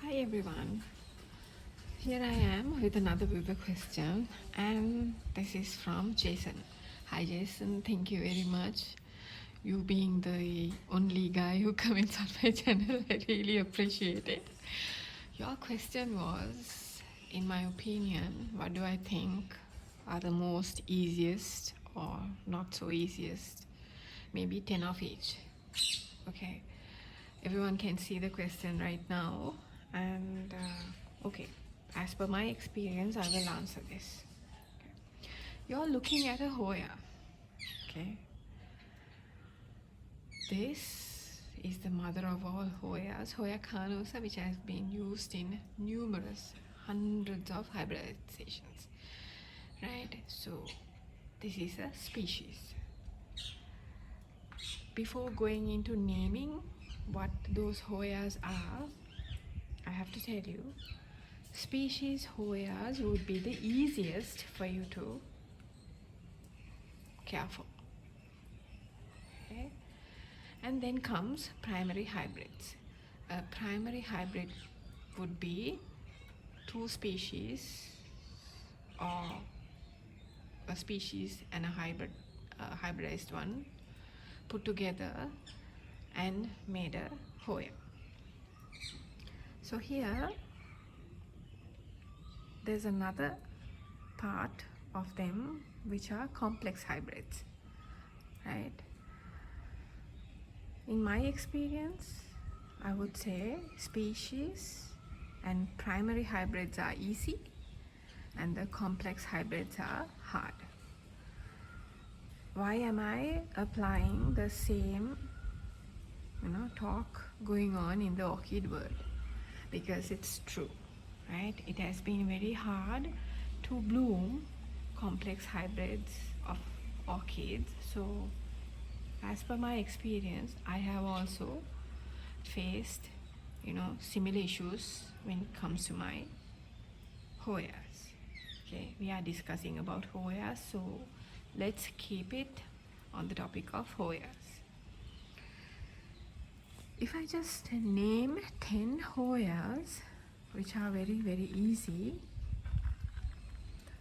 Hi everyone, here I am with another viewer question, and this is from Jason. Hi Jason, thank you very much. You being the only guy who comments on my channel, I really appreciate it. Your question was, in my opinion, what do I think are the most easiest or not so easiest? Maybe 10 of each. Okay, everyone can see the question right now, and okay, as per my experience I will answer this. Okay. You're looking at a hoya. Okay, this is the mother of all hoyas, Hoya carnosa, which has been used in numerous hundreds of hybridizations, right? So this is a species. Before going into naming what those hoyas are, I have to tell you, species hoyas would be the easiest for you to care for. Okay? And then comes primary hybrids. A primary hybrid would be two species, or a species and a hybridized one put together and made a hoya. So here there's another part of them which are complex hybrids, right? In my experience, I would say species and primary hybrids are easy and the complex hybrids are hard. Why am I applying the same talk going on in the orchid world? Because it's true, right? It has been very hard to bloom complex hybrids of orchids. So as per my experience, I have also faced similar issues when it comes to my hoyas. Okay, we are discussing about hoyas, so let's keep it on the topic of hoyas. If I just name 10 hoyas which are very very easy,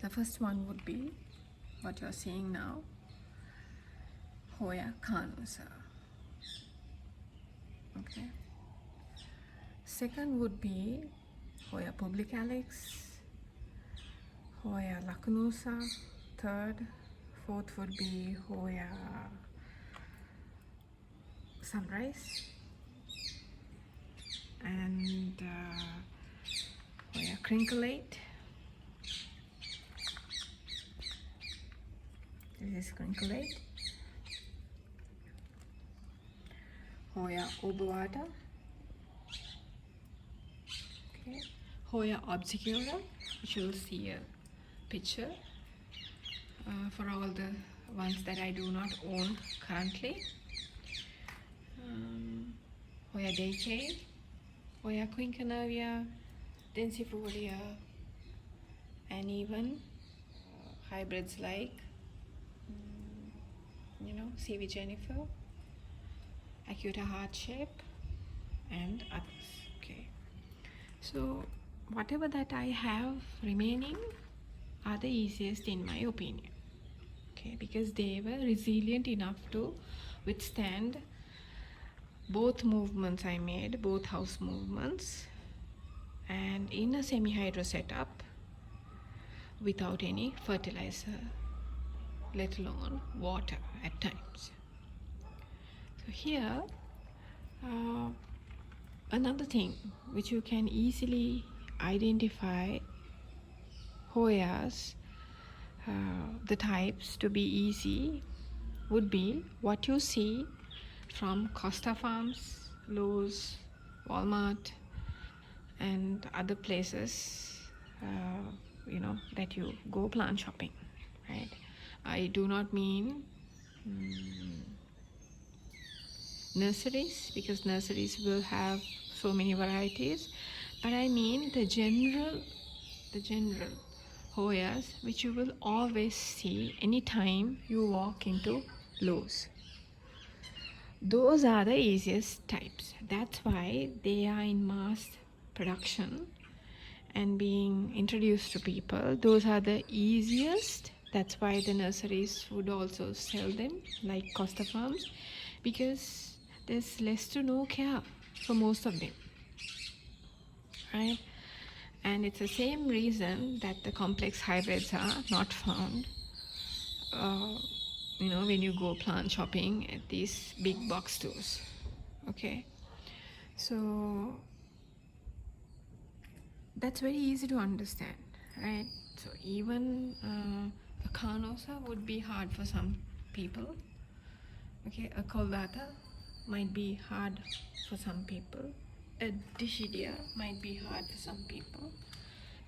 the first one would be what you're seeing now, Hoya carnosa. Okay. Second would be Hoya publicalis, Hoya lacunosa. Third, fourth would be Hoya sunrise, and Hoya crinklate. This is crinklate. Hoya obovata. Okay. Hoya obscura, which you'll see a picture for all the ones that I do not own currently. Hoya decay, Hoya quinquenervia, densifolia, and even hybrids like CV Jennifer, Acuta heart shape, and others. Okay, so whatever that I have remaining are the easiest in my opinion. Okay, because they were resilient enough to withstand both movements I made, both house movements, and in a semi-hydro setup without any fertilizer, let alone water at times. So here another thing which you can easily identify hoyas, the types to be easy, would be what you see from Costa Farms, Lowe's, Walmart, and other places that you go plant shopping, right? I do not mean nurseries, because nurseries will have so many varieties, but I mean the general hoyas which you will always see anytime you walk into Lowe's. Those are the easiest types. That's why they are in mass production and being introduced to people, those are the easiest. That's why the nurseries would also sell them, like Costa Farms, because there's less to no care for most of them, right? And it's the same reason that the complex hybrids are not found, when you go plant shopping at these big box stores. Okay, so that's very easy to understand, right? So even a carnosa would be hard for some people. Okay, a cordata might be hard for some people. A dishidia might be hard for some people.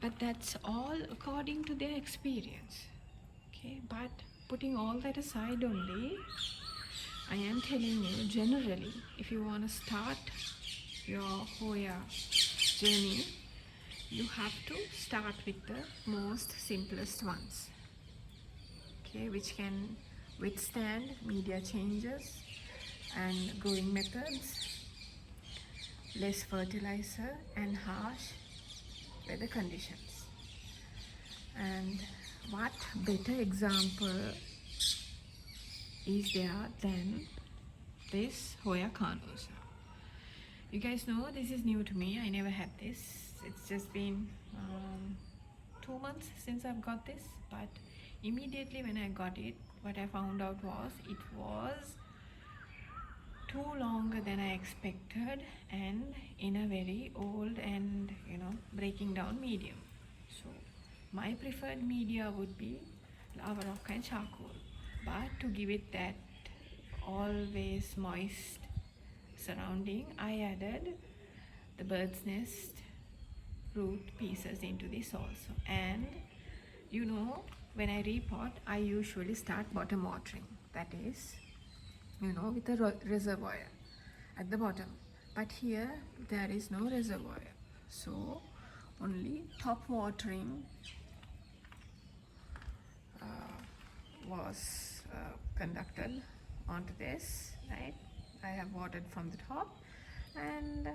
But that's all according to their experience. Okay, but putting all that aside only, I am telling you generally, if you want to start your Hoya journey, you have to start with the most simplest ones, okay, which can withstand media changes and growing methods, less fertilizer and harsh weather conditions. And what better example is there than this Hoya carnosa? You guys know this is new to me. I never had this. It's just been 2 months since I've got this, but immediately when I got it, what I found out was it was too longer than I expected and in a very old and breaking down medium. So my preferred media would be lava rock and charcoal, but to give it that always moist surrounding, I added the bird's nest root pieces into this also. And when I repot, I usually start bottom watering, that is with a reservoir at the bottom, but here there is no reservoir, so only top watering was conducted onto this, right? I have watered from the top and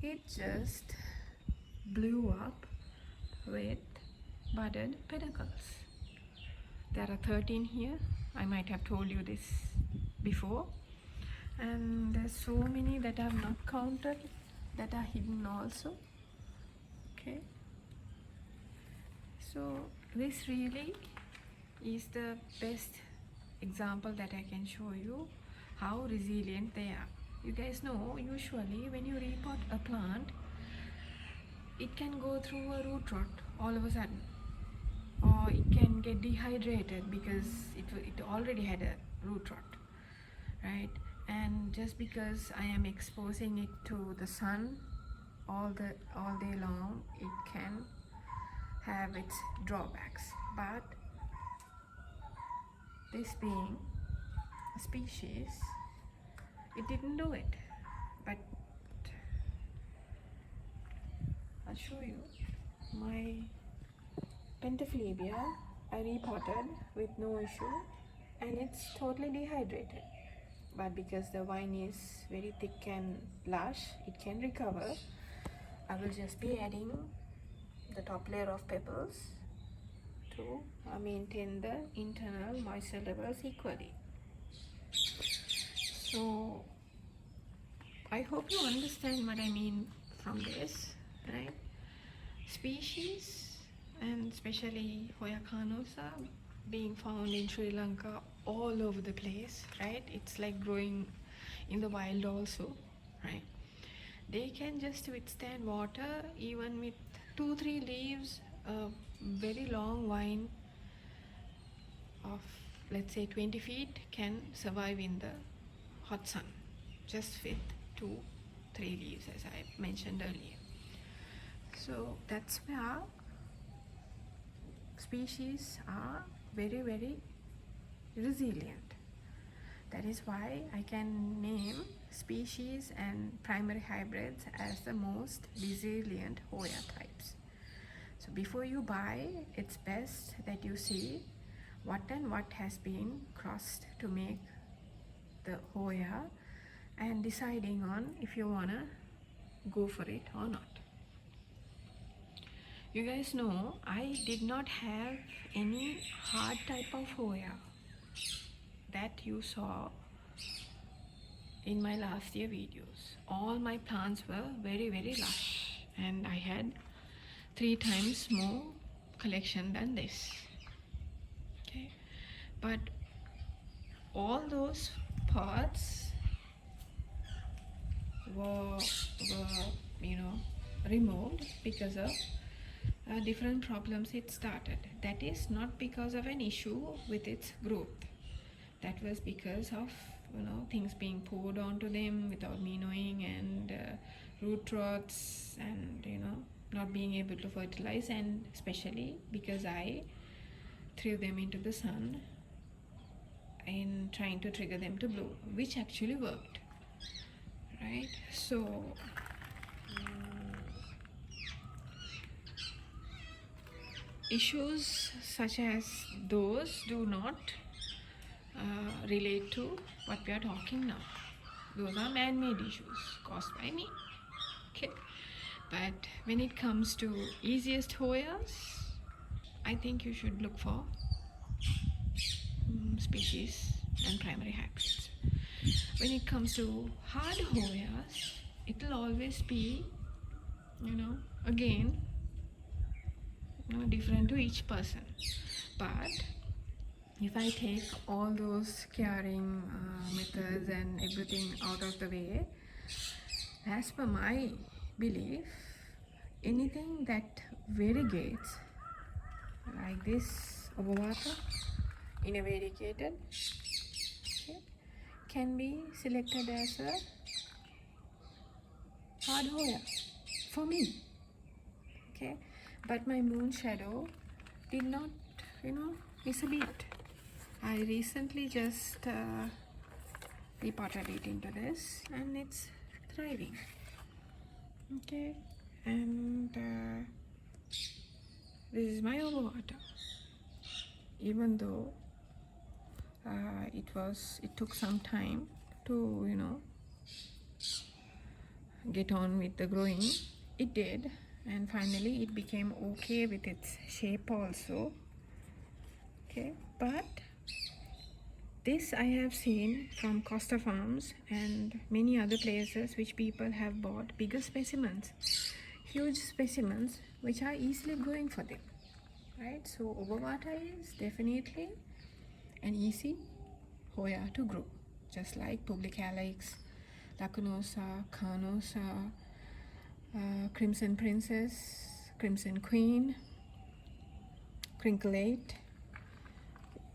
it just blew up with budded pedicles. There are 13 here. I might have told you this before, and there's so many that I've not counted that are hidden also. Okay, so this really is the best example that I can show you how resilient they are. You guys know, usually when you repot a plant, it can go through a root rot all of a sudden, or it can get dehydrated because it already had a root rot, right? And just because I am exposing it to the sun all day long, it can have its drawbacks. But this being a species, it didn't do it. But I'll show you my Pentaphlebia. I repotted with no issue and it's totally dehydrated, but because the vine is very thick and lush, it can recover. I will just be adding the top layer of pebbles to maintain the internal moisture levels equally. So I hope you understand what I mean from this, right? Species, and especially Hoya carnosa, being found in Sri Lanka all over the place, right? It's like growing in the wild also, right? They can just withstand water even with 2-3 leaves. A very long vine of, let's say, 20 feet can survive in the hot sun just with 2-3 leaves, as I mentioned earlier. So that's where species are very, very resilient. That is why I can name species and primary hybrids as the most resilient Hoya types. So before you buy, it's best that you see what and what has been crossed to make the Hoya, and deciding on if you wanna go for it or not. You guys know I did not have any hard type of Hoya that you saw in my last year videos. All my plants were very lush, and I had 3 times more collection than this. Okay, but all those pots were removed because of different problems it started. That is not because of an issue with its growth. That was because of things being poured onto them without me knowing, and root rots, and not being able to fertilize, and especially because I threw them into the sun in trying to trigger them to bloom, which actually worked, right? So issues such as those do not relate to what we are talking now. Those are man-made issues caused by me. Okay, but when it comes to easiest Hoyas, I think you should look for species and primary hybrids. When it comes to hard Hoyas, it will always be, again, different to each person. But if I take all those caring methods and everything out of the way, as per my belief, anything that variegates like this obovata in a variegated, okay, can be selected as a hard Hoya for me. Okay, but my moon shadow did not, miss a beat. I recently just repotted it into this, and it's thriving. Okay, and this is my overwater. Even though it took some time to get on with the growing, it did, and finally it became okay with its shape also. Okay, but this I have seen from Costa Farms and many other places which people have bought bigger specimens, huge specimens which are easily growing for them, right? So Obovata is definitely an easy Hoya to grow, just like Publicalyx, Lacunosa, Carnosa, Crimson Princess, Crimson Queen, Crinklate.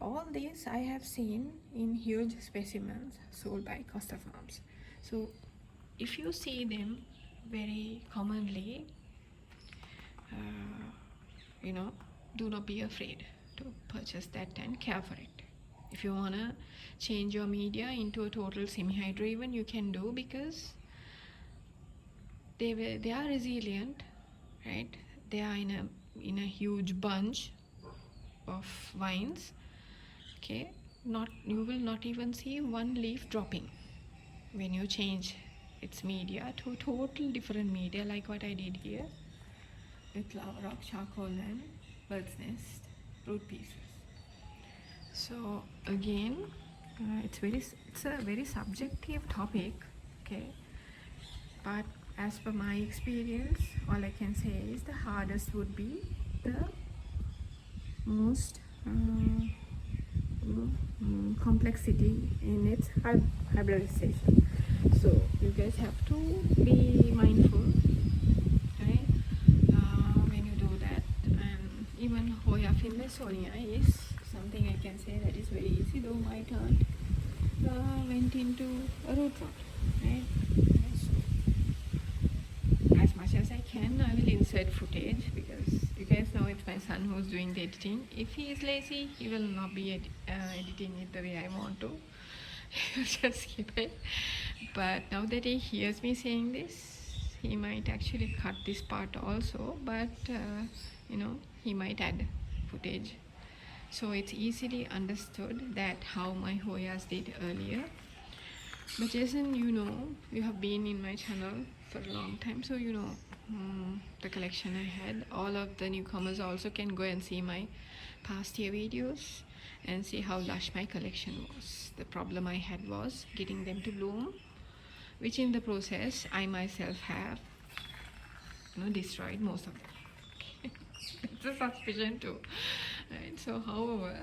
All these I have seen in huge specimens sold by Costa Farms. So if you see them very commonly, do not be afraid to purchase that and care for it. If you want to change your media into a total semi-hydro even, you can do, because they are resilient, right? They are in a huge bunch of vines. Okay, you will not even see one leaf dropping when you change its media to a total different media, like what I did here with lava rock, charcoal, and bird's nest root pieces. So again, it's a very subjective topic, okay, but as per my experience, all I can say is the hardest would be the most complexity in its hybridization. So you guys have to be mindful, right, when you do that. And even Hoya finlaysonia is something I can say that is very easy, though my plant went into a root rot, right? So as much as I can, I will insert footage, because you guys know it's my son who's doing the editing. If he is lazy, he will not be editing it the way I want to. He'll just skip it. But now that he hears me saying this, he might actually cut this part also, but he might add footage. So it's easily understood that how my Hoyas did earlier. But Jason, you have been in my channel for a long time, so you know the collection I had. All of the newcomers also can go and see my past year videos and see how lush my collection was. The problem I had was getting them to bloom, which in the process I myself have destroyed most of them. It's a suspicion too, right? So however,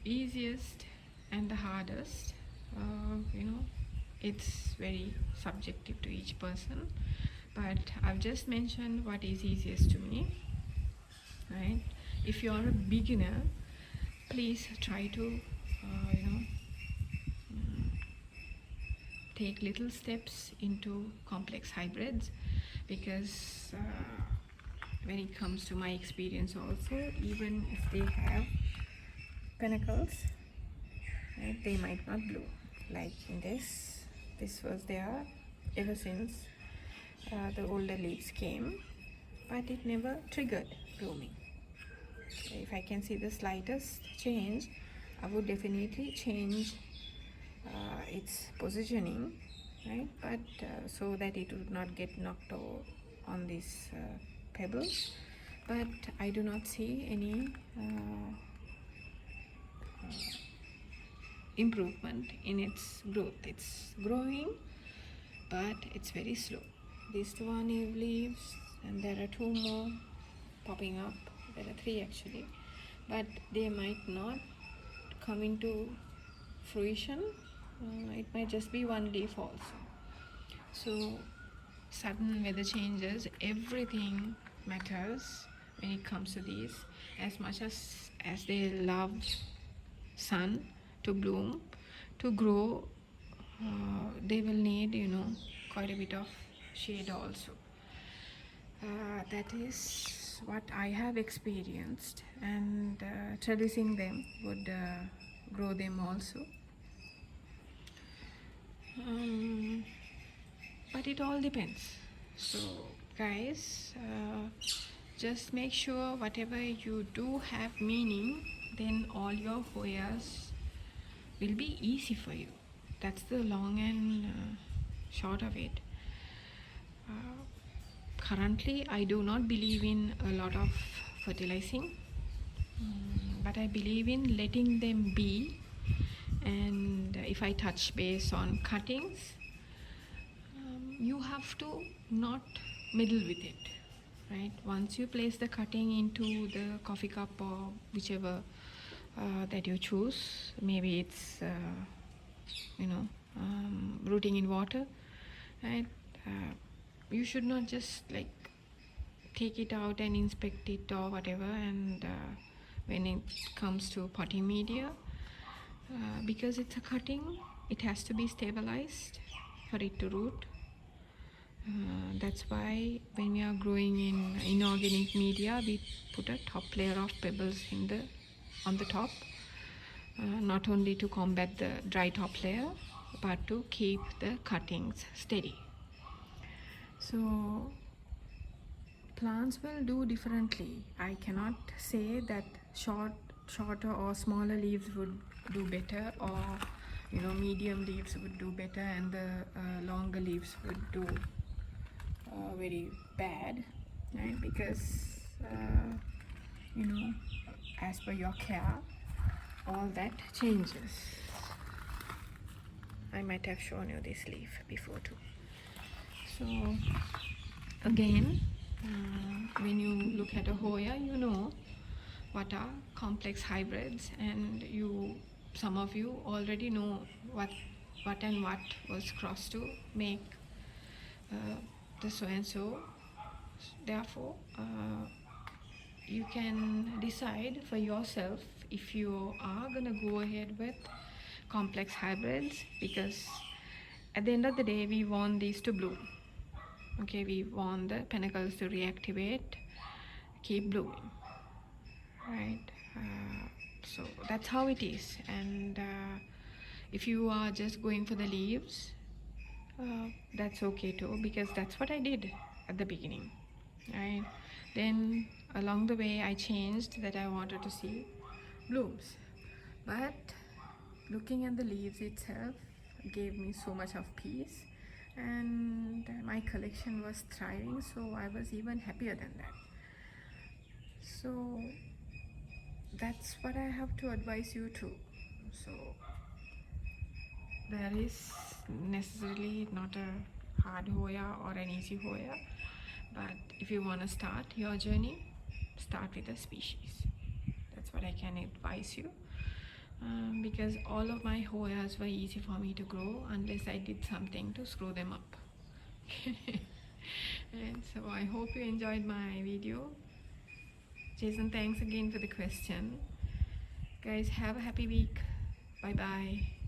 easiest and the hardest, it's very subjective to each person, but I've just mentioned what is easiest to me, right? If you're a beginner, please try to take little steps into complex hybrids, because when it comes to my experience also, even if they have pinnacles, right, they might not bloom. Like in this was there ever since the older leaves came, but it never triggered blooming. If I can see the slightest change, I would definitely change its positioning, right? But so that it would not get knocked over on these pebbles. But I do not see any improvement in its growth. It's growing, but it's very slow. These two are new leaves, and there are two more popping up. There are three actually, but they might not come into fruition. It might just be one leaf also. So sudden weather changes, everything matters when it comes to these. As much as they love sun to bloom, to grow, they will need quite a bit of shade also. That is what I have experienced, and trellising them would grow them also. But it all depends. So guys, just make sure whatever you do have meaning, then all your hoyas will be easy for you. That's the long and short of it. Currently I do not believe in a lot of fertilizing, but I believe in letting them be. And if I touch base on cuttings, you have to not meddle with it, right? Once you place the cutting into the coffee cup or whichever that you choose, maybe it's rooting in water, right? You should not just like take it out and inspect it or whatever, and when it comes to potting media, because it's a cutting, it has to be stabilized for it to root. That's why when we are growing in inorganic media, we put a top layer of pebbles on the top, not only to combat the dry top layer, but to keep the cuttings steady. So plants will do differently. I cannot say that shorter or smaller leaves would do better, or medium leaves would do better and the longer leaves would do very bad, right? Because as per your care, all that changes. I might have shown you this leaf before too. So again, when you look at a hoya, you know what are complex hybrids, and some of you already know what was crossed to make the so and so. Therefore, you can decide for yourself if you are gonna go ahead with complex hybrids, because at the end of the day we want these to bloom. Okay, we want the pinnacles to reactivate, keep blooming, right? So that's how it is. And if you are just going for the leaves, that's okay too, because that's what I did at the beginning, right? Then along the way I changed that I wanted to see blooms, but looking at the leaves itself gave me so much of peace and my collection was thriving, so I was even happier than that. So that's what I have to advise you too. So there is necessarily not a hard Hoya or an easy Hoya, but if you want to start your journey, start with a species. That's what I can advise you. Because all of my Hoyas were easy for me to grow unless I did something to screw them up. And so I hope you enjoyed my video. Jason, thanks again for the question. Guys, have a happy week. Bye bye.